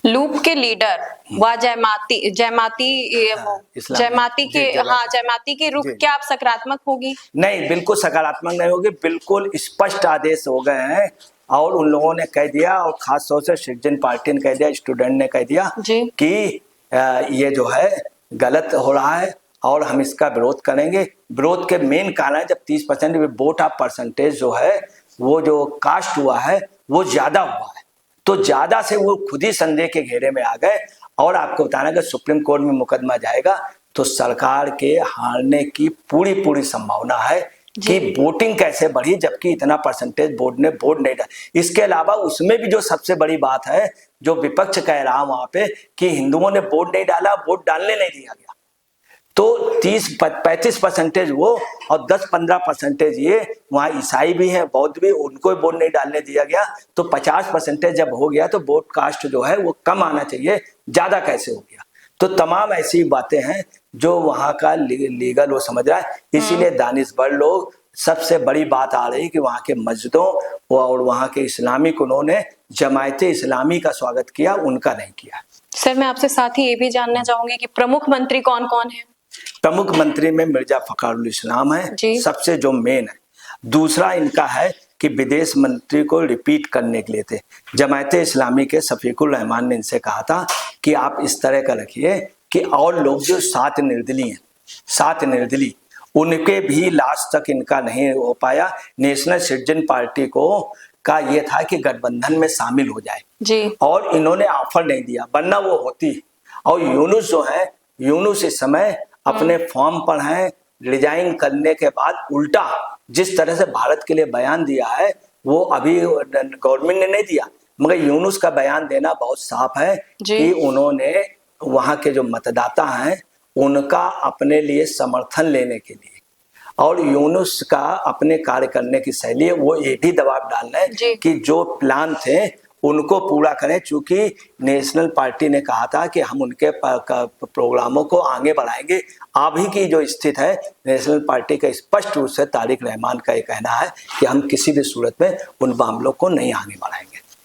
Loop के leader व जयमाती के जयमाती की रुख क्या आप सकारात्मक होगी? नहीं, बिल्कुल सकारात्मक नहीं होगी। बिल्कुल स्पष्ट आदेश हो गए हैं और उन लोगों ने कह दिया, और खास तौर से सिटीजन पार्टी ने कह दिया, स्टूडेंट ने कह दिया कि ये जो है गलत हो रहा है और हम इसका विरोध करेंगे। विरोध के मेन कारण है, जब 30% वोट ऑफ परसेंटेज जो है वो जो कास्ट हुआ है वो ज्यादा हुआ है, तो ज्यादा से वो खुद ही संदेह के घेरे में आ गए। और आपको बताना कि सुप्रीम कोर्ट में मुकदमा जाएगा तो सरकार के हारने की पूरी संभावना है कि वोटिंग कैसे बढ़ी, जबकि इतना परसेंटेज बोर्ड ने वोट नहीं डाला। इसके अलावा उसमें भी जो सबसे बड़ी बात है, जो विपक्ष कह रहा वहां पे कि हिंदुओं ने वोट नहीं डाला, वोट डालने नहीं दिया गया, तो 30-35% वो और 10-15% ये, वहाँ ईसाई भी हैं, बौद्ध भी, उनको वोट नहीं डालने दिया गया। तो 50% जब हो गया तो वोट कास्ट जो है वो कम आना चाहिए, ज्यादा कैसे हो गया? तो तमाम ऐसी बातें हैं जो वहाँ का लीगल वो समझ रहा है। इसीलिए दानिशवर लोग, सबसे बड़ी बात आ रही कि वहाँ के मस्जिदों और वहाँ के इस्लामिक, उन्होंने जमायते इस्लामी का स्वागत किया, उनका नहीं किया। सर, मैं आपसे साथ ही ये भी जानना चाहूंगी कि प्रमुख मंत्री कौन कौन है? प्रमुख मंत्री में मिर्जा फखरुल इस्लाम है सबसे जो मेन है। दूसरा इनका है कि विदेश मंत्री को रिपीट करने के लिए थे, जमायते इस्लामी के शफीकुर रहमान ने इनसे कहा था कि आप इस तरह का रखिए कि और लोग जो 7 निर्दलीय हैं, 7 निर्दलीय, उनके भी लास्ट तक इनका नहीं हो पाया। नेशनल सिटीजन पार्टी को का ये था कि गठबंधन में शामिल हो जाए जी, और इन्होंने ऑफर नहीं दिया, वरना वो होती। और यूनुस जो है, यूनुस इस समय अपने फॉर्म पर हैं, रिजाइन करने के बाद उल्टा जिस तरह से भारत के लिए बयान दिया है वो अभी गवर्नमेंट ने नहीं दिया, मगर यूनुस का बयान देना बहुत साफ है कि उन्होंने वहां के जो मतदाता हैं उनका अपने लिए समर्थन लेने के लिए, और यूनुस का अपने कार्य करने की शैली है, वो ये भी दबाव डालना है कि जो प्लान थे उनको पूरा करें। चूंकि नेशनल पार्टी ने कहा था कि हम उनके प्रोग्रामों को आगे बढ़ाएंगे। अभी की जो स्थिति है, नेशनल पार्टी का स्पष्ट रूप से तारिक रहमान का ये कहना है कि हम किसी भी सूरत में उन मामलों को नहीं आगे बढ़ाएंगे।